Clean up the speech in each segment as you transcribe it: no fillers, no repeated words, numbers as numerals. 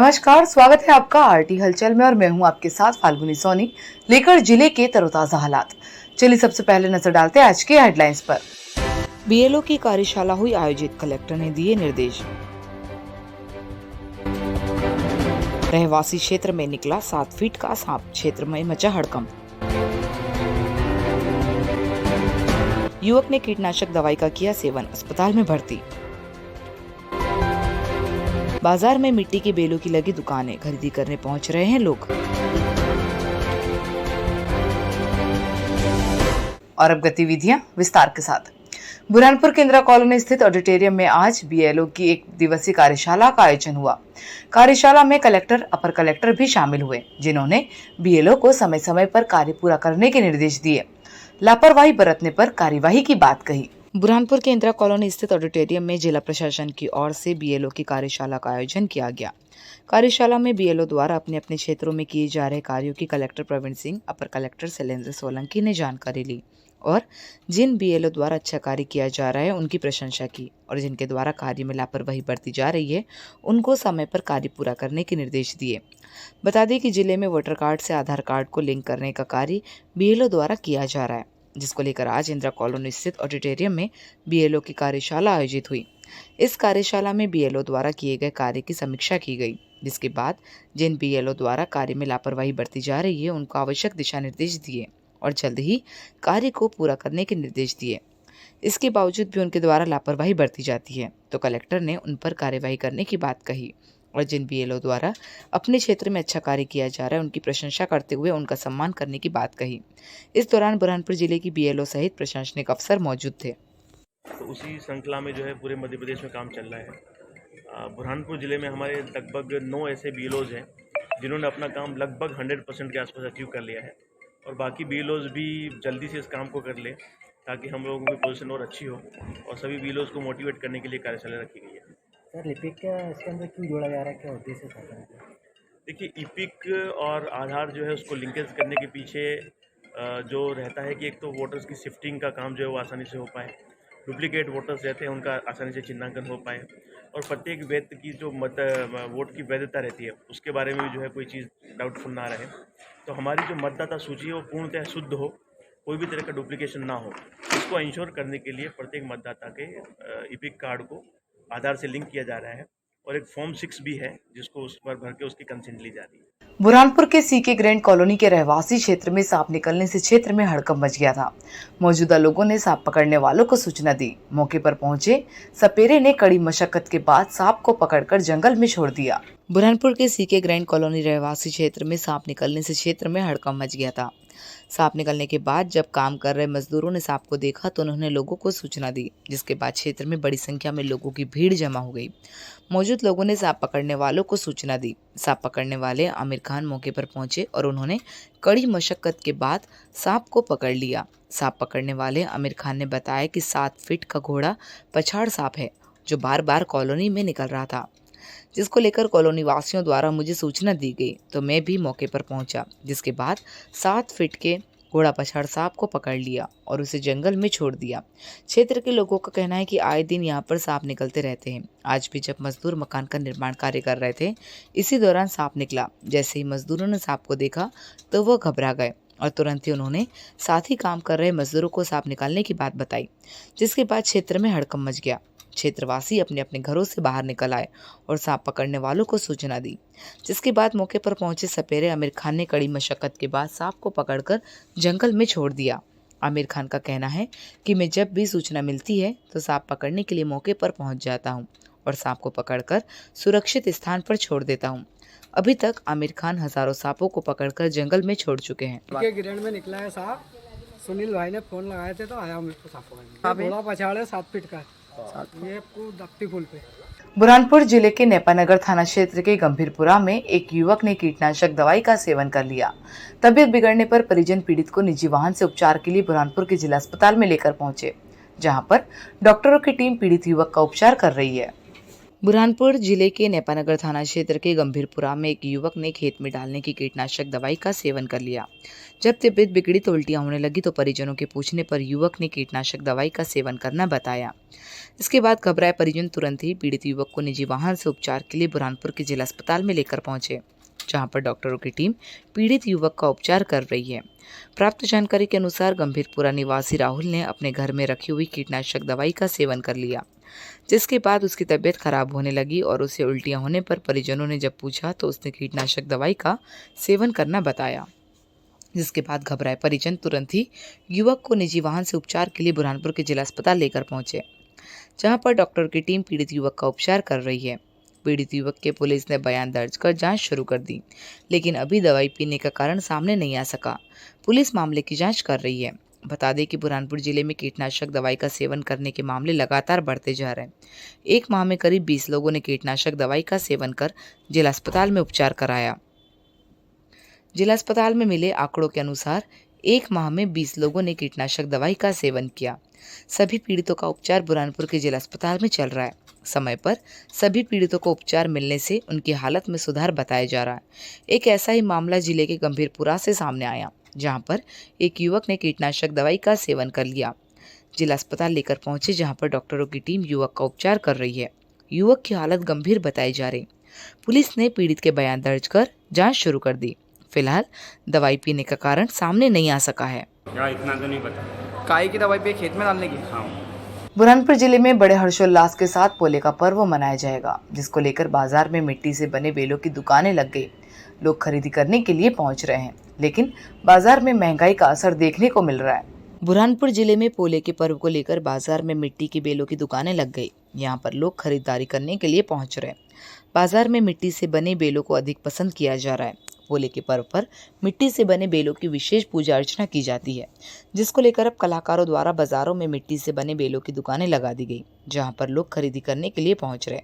नमस्कार, स्वागत है आपका आरटी हलचल में और मैं हूं आपके साथ फाल्गुनी सोनी, लेकर जिले के तरोताजा हालात। चलिए सबसे पहले नजर डालते हैं आज के हेडलाइंस पर। बीएलओ की कार्यशाला हुई आयोजित, कलेक्टर ने दिए निर्देश। रहवासी क्षेत्र में निकला 7 फीट का सांप, क्षेत्र में मचा हड़कंप। युवक ने कीटनाशक दवाई का किया सेवन, अस्पताल में भर्ती। बाजार में मिट्टी के बेलों की लगी दुकानें, खरीदी करने पहुंच रहे हैं लोग। और अब गतिविधियां विस्तार के साथ। बुरहानपुर केंद्रा कॉलोनी स्थित ऑडिटोरियम में आज बीएलओ की 1 दिवसीय कार्यशाला का आयोजन हुआ। कार्यशाला में कलेक्टर, अपर कलेक्टर भी शामिल हुए, जिन्होंने बीएलओ को समय समय पर कार्य पूरा करने के निर्देश दिए। लापरवाही बरतने पर कार्यवाही की बात कही। बुरहानपुर के इंदिरा कॉलोनी स्थित ऑडिटोरियम में जिला प्रशासन की ओर से बीएलओ की कार्यशाला का आयोजन किया गया। कार्यशाला में बीएलओ द्वारा अपने अपने क्षेत्रों में किए जा रहे कार्यों की कलेक्टर प्रवीण सिंह, अपर कलेक्टर शैलेंद्र सोलंकी ने जानकारी ली और जिन बीएलओ द्वारा अच्छा कार्य किया जा रहा है उनकी प्रशंसा की और जिनके द्वारा कार्य में लापरवाही बरती जा रही है उनको समय पर कार्य पूरा करने के निर्देश दिए। बता दें कि जिले में वोटर कार्ड से आधार कार्ड को लिंक करने का कार्य बीएलओ द्वारा किया जा रहा है, जिसको लेकर आज इंदिरा कॉलोनी स्थित ऑडिटोरियम में बीएलओ की कार्यशाला आयोजित हुई। इस कार्यशाला में बीएलओ द्वारा किए गए कार्य की समीक्षा की गई, जिसके बाद जिन बीएलओ द्वारा कार्य में लापरवाही बरती जा रही है उनको आवश्यक दिशा निर्देश दिए और जल्द ही कार्य को पूरा करने के निर्देश दिए। इसके बावजूद भी उनके द्वारा लापरवाही बरती जाती है तो कलेक्टर ने उन पर कार्यवाही करने की बात कही और जिन बीएलओ द्वारा अपने क्षेत्र में अच्छा कार्य किया जा रहा है उनकी प्रशंसा करते हुए उनका सम्मान करने की बात कही। इस दौरान बुरहानपुर जिले की बीएलओ सहित प्रशासनिक अफसर मौजूद थे। तो उसी श्रृंखला में जो है पूरे मध्य प्रदेश में काम चल रहा है। बुरहानपुर जिले में हमारे लगभग 9 ऐसे बीएलओज हैं जिन्होंने अपना काम लगभग 100% के आसपास अचीव कर लिया है और बाकी बीएलओज भी जल्दी से इस काम को कर ले ताकि हम लोगों की पोजीशन और अच्छी हो और सभी बीएलओज को मोटिवेट करने के लिए कार्यशाला रखी गई है। सर लिपिक क्या इसके अंदर क्यों जोड़ा जा रहा है, क्या उद्देश्य है? देखिए, ईपिक और आधार जो है उसको लिंकेज करने के पीछे जो रहता है कि एक तो वोटर्स की शिफ्टिंग का काम जो है वो आसानी से हो पाए, डुप्लीकेट वोटर्स रहते हैं उनका आसानी से चिन्हांकन हो पाए और प्रत्येक व्यक्ति की जो वोट की वैधता रहती है उसके बारे में भी जो है कोई चीज़ डाउटफुल ना रहे। तो हमारी जो मतदाता सूची है वो पूर्णतः शुद्ध हो, कोई भी तरह का डुप्लीकेशन ना हो, इसको इंश्योर करने के लिए प्रत्येक मतदाता के ईपिक कार्ड को आधार से लिंक किया जा रहा है और एक फॉर्म 6 भी है जिसको उस पर भर के उसकी कंसेंट ली जा रही है। बुरहानपुर के सीके ग्रैंड कॉलोनी के रहवासी क्षेत्र में सांप निकलने से क्षेत्र में हड़कंप मच गया था। मौजूदा लोगों ने सांप पकड़ने वालों को सूचना दी। मौके पर पहुंचे सपेरे ने कड़ी मशक्कत के बाद सांप को पकड़कर जंगल में छोड़ दिया। बुरहानपुर के सीके ग्रैंड कॉलोनी रहवासी क्षेत्र में सांप निकलने से क्षेत्र में हड़कंप मच गया था। सांप निकलने के बाद जब काम कर रहे मजदूरों ने सांप को देखा तो उन्होंने लोगों को सूचना दी, जिसके बाद क्षेत्र में बड़ी संख्या में लोगों की भीड़ जमा हो गई। मौजूद लोगों ने सांप पकड़ने वालों को सूचना दी। सांप पकड़ने वाले आमिर खान मौके पर पहुंचे और उन्होंने कड़ी मशक्कत के बाद सांप को पकड़ लिया। सांप पकड़ने वाले आमिर खान ने बताया कि 7 फीट का घोड़ा पछाड़ सांप है जो बार बार कॉलोनी में निकल रहा था, जिसको लेकर कॉलोनी वासियों द्वारा मुझे सूचना दी गई तो मैं भी मौके पर पहुंचा, जिसके बाद 7 फीट के घोड़ा पछाड़ सांप को पकड़ लिया और उसे जंगल में छोड़ दिया। क्षेत्र के लोगों का कहना है कि आए दिन यहाँ पर सांप निकलते रहते हैं। आज भी जब मजदूर मकान का निर्माण कार्य कर रहे थे, इसी दौरान सांप निकला। जैसे ही मजदूरों ने सांप को देखा तो वह घबरा गए और तुरंत ही उन्होंने साथ ही काम कर रहे मजदूरों को सांप निकालने की बात बताई, जिसके बाद क्षेत्र में हड़कंप मच गया। क्षेत्रवासी अपने अपने घरों से बाहर निकल आए और सांप पकड़ने वालों को सूचना दी, जिसके बाद मौके पर पहुंचे सपेरे आमिर खान ने कड़ी मशक्कत के बाद सांप को पकड़कर जंगल में छोड़ दिया। आमिर खान का कहना है कि मैं जब भी सूचना मिलती है तो सांप पकड़ने के लिए मौके पर पहुंच जाता हूं और सांप को पकड़कर सुरक्षित स्थान पर छोड़ देता हूं। अभी तक आमिर खान हजारों सांपों को पकड़कर जंगल में छोड़ चुके हैं। ग्राउंड में निकला है सांप, सुनील भाई ने फोन लगाए थे तो आया मुझको सांप पकड़ने। घोड़ा पछाड़े 7 फीट का, ये दफ्ती पुल पे। बुरहानपुर जिले के नेपानगर थाना क्षेत्र के गंभीरपुरा में एक युवक ने कीटनाशक दवाई का सेवन कर लिया। तबीयत बिगड़ने पर परिजन पीड़ित को निजी वाहन से उपचार के लिए बुरहानपुर के जिला अस्पताल में लेकर पहुंचे, जहां पर डॉक्टरों की टीम पीड़ित युवक का उपचार कर रही है। बुरहानपुर जिले के नेपानगर थाना क्षेत्र के गंभीरपुरा में एक युवक ने खेत में डालने की कीटनाशक दवाई का सेवन कर लिया, जब तबीयत बिगड़ी तो उल्टियां होने लगी तो परिजनों के पूछने पर युवक ने कीटनाशक दवाई का सेवन करना बताया। इसके बाद घबराए परिजन तुरंत ही पीड़ित युवक को निजी वाहन से उपचार के लिए बुरहानपुर के जिला अस्पताल में लेकर पहुंचे, जहां पर डॉक्टरों की टीम पीड़ित युवक का उपचार कर रही है। प्राप्त जानकारी के अनुसार गंभीरपुरा निवासी राहुल ने अपने घर में रखी हुई कीटनाशक दवाई का सेवन कर लिया, जिसके बाद उसकी तबीयत खराब होने लगी और उसे उल्टियां होने पर परिजनों ने जब पूछा तो उसने कीटनाशक दवाई का सेवन करना बताया, जिसके बाद घबराए परिजन तुरंत ही युवक को निजी वाहन से उपचार के लिए बुरहानपुर के जिला अस्पताल लेकर पहुंचे, जहां पर डॉक्टर की टीम पीड़ित युवक का उपचार कर रही है। पीड़ित युवक के पुलिस ने बयान दर्ज कर जांच शुरू कर दी, लेकिन अभी दवाई पीने का कारण सामने नहीं आ सका। पुलिस मामले की जांच कर रही है। बता दें कि बुरहानपुर जिले में कीटनाशक दवाई का सेवन करने के मामले लगातार बढ़ते जा रहे हैं। एक माह में करीब 20 लोगों ने कीटनाशक दवाई का सेवन कर जिला अस्पताल में उपचार कराया। जिला अस्पताल में मिले आंकड़ों के अनुसार एक माह में 20 लोगों ने कीटनाशक दवाई का सेवन किया। सभी पीड़ितों का उपचार बुरहानपुर के जिला अस्पताल में चल रहा है। समय पर सभी पीड़ितों को उपचार मिलने से उनकी हालत में सुधार बताया जा रहा है। एक ऐसा ही मामला जिले के गंभीरपुरा से सामने आया, जहां पर एक युवक ने कीटनाशक दवाई का सेवन कर लिया। जिला अस्पताल लेकर पहुंचे, जहां पर डॉक्टरों की टीम युवक का उपचार कर रही है। युवक की हालत गंभीर बताई जा रही। पुलिस ने पीड़ित के बयान दर्ज कर जांच शुरू कर दी। फिलहाल दवाई पीने का कारण सामने नहीं आ सका है। इतना तो नहीं पता। काय की दवाई पे खेत में डालने की। हाँ। बुरहानपुर जिले में बड़े हर्षोल्लास के साथ पोले का पर्व मनाया जाएगा, जिसको लेकर बाजार में मिट्टी से बने बेलों की दुकानें लग गई। लोग खरीदी करने के लिए पहुंच रहे हैं, लेकिन बाजार में महंगाई का असर देखने को मिल रहा है। बुरहानपुर जिले में पोले के पर्व को लेकर बाजार में मिट्टी की बेलों की दुकानें लग गई। यहाँ पर लोग खरीदारी करने के लिए पहुंच रहे हैं। बाजार में मिट्टी से बने बेलों को अधिक पसंद किया जा रहा है। पोले के पर्व पर मिट्टी से बने बेलों की विशेष पूजा अर्चना की जाती है, जिसको लेकर अब कलाकारों द्वारा बाजारों में मिट्टी से बने बेलों की दुकानें लगा दी गई, जहां पर लोग खरीदी करने के लिए पहुंच रहे।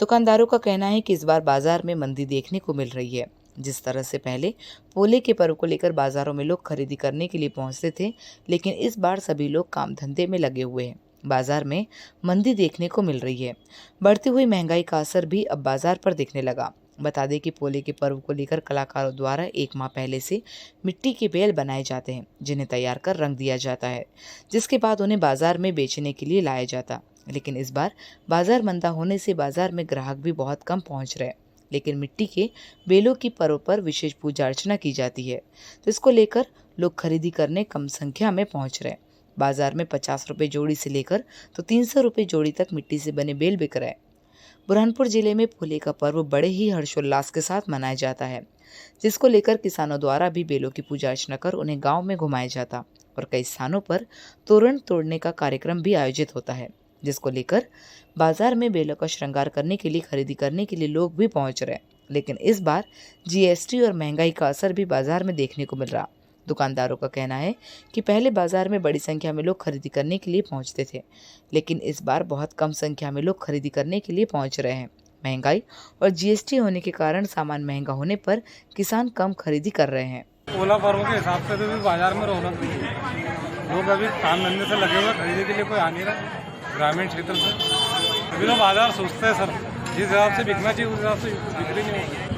दुकानदारों का कहना है कि इस बार बाजार में मंदी देखने को मिल रही है। जिस तरह से पहले पोले के पर्व को लेकर बाजारों में लोग खरीदी करने के लिए पहुंचते थे, लेकिन इस बार सभी लोग काम धंधे में लगे हुए हैं। बाजार में मंदी देखने को मिल रही है। बढ़ती हुई महंगाई का असर भी अब बाजार पर दिखने लगा। बता दें कि पोले के पर्व को लेकर कलाकारों द्वारा एक माह पहले से मिट्टी के बेल बनाए जाते हैं, जिन्हें तैयार कर रंग दिया जाता है, जिसके बाद उन्हें बाजार में बेचने के लिए लाया जाता। लेकिन इस बार बाजार मंदा होने से बाजार में ग्राहक भी बहुत कम पहुंच रहे, लेकिन मिट्टी के बेलों की पर्व पर विशेष पूजा अर्चना की जाती है, तो इसको लेकर लोग खरीदी करने कम संख्या में पहुंच रहे। बाजार में 50 रुपये जोड़ी से लेकर तो 300 रुपये जोड़ी तक मिट्टी से बने बेल बिक रहे। बुरहानपुर जिले में पोले का पर्व बड़े ही हर्षोल्लास के साथ मनाया जाता है, जिसको लेकर किसानों द्वारा भी बेलों की पूजा अर्चना कर उन्हें गांव में घुमाया जाता और कई स्थानों पर तोरण तोड़ने का कार्यक्रम भी आयोजित होता है, जिसको लेकर बाजार में बेलों का श्रृंगार करने के लिए खरीदी करने के लिए लोग भी पहुंच रहे। लेकिन इस बार जीएसटी और महंगाई का असर भी बाजार में देखने को मिल रहा। दुकानदारों का कहना है कि पहले बाजार में बड़ी संख्या में लोग खरीदी करने के लिए पहुंचते थे, लेकिन इस बार बहुत कम संख्या में लोग खरीदी करने के लिए पहुंच रहे हैं। महंगाई और जीएसटी होने के कारण सामान महंगा होने पर किसान कम खरीदी कर रहे हैं। पोला पर्व के हिसाब से तो भी बाजार में रौनक नहीं है। लोग अभी काम धंधे से लगे हुए, खरीदी के लिए कोई आ नहीं रहा ग्रामीण क्षेत्र से। अभी लोग बाजार सोचते हैं सर, जिस हिसाब से बिकना चाहिए उस हिसाब से बिक्री नहीं होती।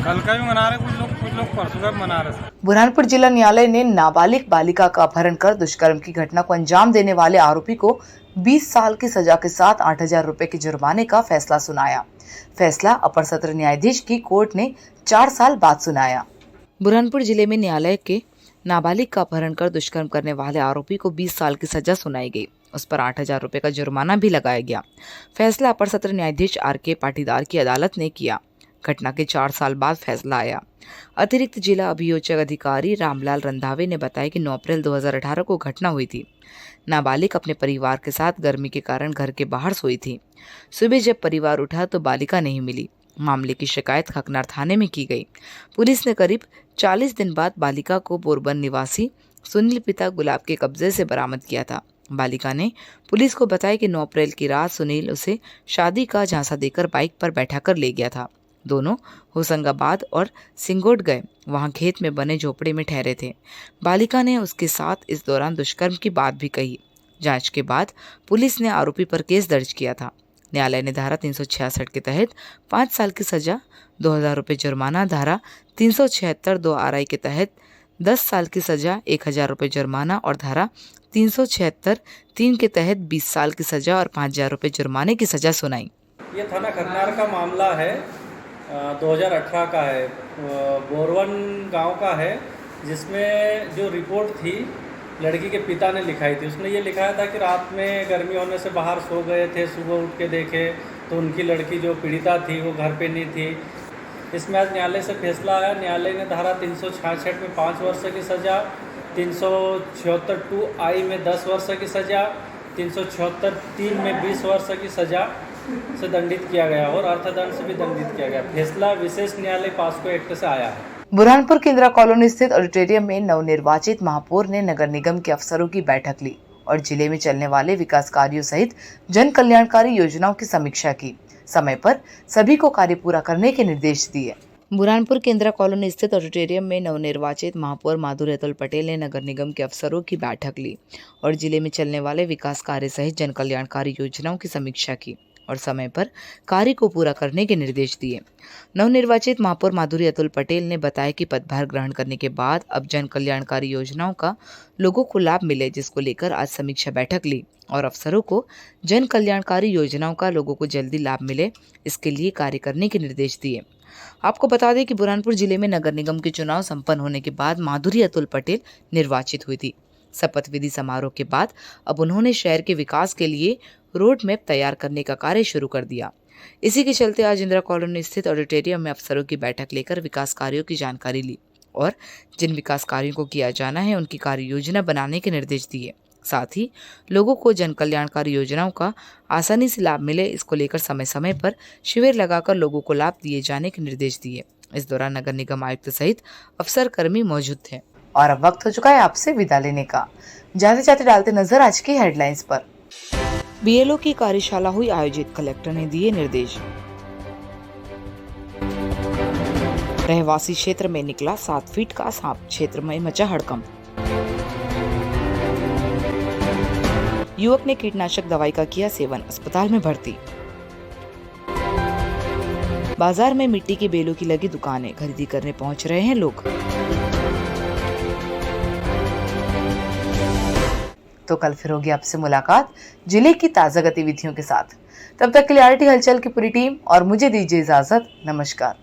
कल का भी मना रहे कुछ लोग परसों का भी मना रहे। बुरहानपुर जिला न्यायालय ने नाबालिग बालिका का अपहरण कर दुष्कर्म की घटना को अंजाम देने वाले आरोपी को 20 साल की सजा के साथ 8,000 रुपए के जुर्माने का फैसला सुनाया। फैसला अपर सत्र न्यायाधीश की कोर्ट ने 4 साल बाद सुनाया। बुरहानपुर जिले में न्यायालय के नाबालिग का अपहरण कर दुष्कर्म करने वाले आरोपी को 20 साल की सजा सुनाई गई। उस पर 8,000 रुपए का जुर्माना भी लगाया गया। फैसला अपर सत्र न्यायाधीश RK पाटीदार की अदालत ने किया। घटना के 4 साल बाद फैसला आया। अतिरिक्त जिला अभियोजक अधिकारी रामलाल रंधावे ने बताया कि 9 अप्रैल 2018 को घटना हुई थी। नाबालिग अपने परिवार के साथ गर्मी के कारण घर के बाहर सोई थी। सुबह जब परिवार उठा तो बालिका नहीं मिली। मामले की शिकायत खकनार थाने में की गई। पुलिस ने करीब 40 दिन बाद बालिका को बोरबन निवासी सुनील पिता गुलाब के कब्जे से बरामद किया था। बालिका ने पुलिस को बताया कि 9 अप्रैल की रात सुनील उसे शादी का झांसा देकर बाइक पर बैठाकर ले गया था। दोनों होशंगाबाद और सिंगोट गए, वहां खेत में बने झोपड़े में ठहरे थे। बालिका ने उसके साथ इस दौरान दुष्कर्म की बात भी कही। जांच के बाद पुलिस ने आरोपी पर केस दर्ज किया था। न्यायालय ने धारा 366 के तहत 5 साल की सजा, 2000 रुपये जुर्माना, धारा 376 2 RI के तहत 10 साल की सजा, 1000 रुपये जुर्माना और धारा 376 3 के तहत 20 साल की सजा और 5000 रुपये जुर्माने की सजा सुनाई। ये थाना खरनार का मामला है, 2018 का है, बोरवन गांव का है, जिसमें जो रिपोर्ट थी लड़की के पिता ने लिखाई थी। उसने ये लिखाया था कि रात में गर्मी होने से बाहर सो गए थे, सुबह उठ के देखे तो उनकी लड़की जो पीड़िता थी वो घर पे नहीं थी। इसमें आज न्यायालय से फैसला आया। न्यायालय ने धारा 366 में 5 वर्ष की सज़ा, 376 2 I में 10 वर्ष की सज़ा, 376 3 में 20 वर्ष की सज़ा से दंडित किया गया और अर्थदंड से भी दंडित किया गया। फैसला विशेष न्यायालय पास्को एक्ट से आया है। बुरहानपुर के इंदिरा कॉलोनी स्थित ऑडिटोरियम में नवनिर्वाचित महापौर ने नगर निगम के अफसरों की बैठक ली और जिले में चलने वाले विकास कार्यों सहित जन कल्याणकारी योजनाओं की समीक्षा की। समय पर सभी को कार्य पूरा करने के निर्देश दिए। बुरहानपुर के इंदिरा कॉलोनी स्थित ऑडिटोरियम में नवनिर्वाचित महापौर माधुरी अतुल पटेल ने नगर निगम के अफसरों की बैठक ली और जिले में चलने वाले विकास कार्य सहित जन कल्याणकारी योजनाओं की समीक्षा की और समय पर कार्य को पूरा करने के निर्देश दिए। नवनिर्वाचित महापौर माधुरी अतुल पटेल ने बताया कि पदभार ग्रहण करने के बाद अब जन कल्याणकारी योजनाओं का लोगों को लाभ मिले, जिसको लेकर आज समीक्षा बैठक ली और अफसरों को जन कल्याणकारी योजनाओं का लोगों को जल्दी लाभ मिले, इसके लिए कार्य करने के निर्देश दिए। आपको बता दें कि बुरहानपुर जिले में नगर निगम के चुनाव संपन्न होने के बाद माधुरी अतुल पटेल निर्वाचित हुई थी। शपथ विधि समारोह के बाद अब उन्होंने शहर के विकास के लिए रोड मैप तैयार करने का कार्य शुरू कर दिया। इसी के चलते आज इंदिरा कॉलोनी स्थित ऑडिटोरियम में अफसरों की बैठक लेकर विकास कार्यों की जानकारी ली और जिन विकास कार्यों को किया जाना है उनकी कार्य योजना बनाने के निर्देश दिए। साथ ही लोगों को जन कल्याणकारी योजनाओं का आसानी से लाभ मिले, इसको लेकर समय समय पर शिविर लगाकर लोगों को लाभ दिए जाने के निर्देश दिए। इस दौरान नगर निगम आयुक्त सहित अफसर कर्मी मौजूद थे। और अब वक्त हो चुका है आपसे विदा लेने का। जाते जाते डालते नजर आज की हेडलाइंस पर। बीएलओ की कार्यशाला हुई आयोजित, कलेक्टर ने दिए निर्देश। रहवासी क्षेत्र में निकला 7 फीट का सांप, क्षेत्र में मचा हड़कंप। युवक ने कीटनाशक दवाई का किया सेवन, अस्पताल में भर्ती। बाजार में मिट्टी के बेलों की लगी दुकानें, खरीदी करने पहुंच रहे हैं लोग। तो कल फिर होगी आपसे मुलाकात जिले की ताजा गतिविधियों के साथ। तब तक के लिए RT हलचल की पूरी टीम और मुझे दीजिए इजाजत। नमस्कार।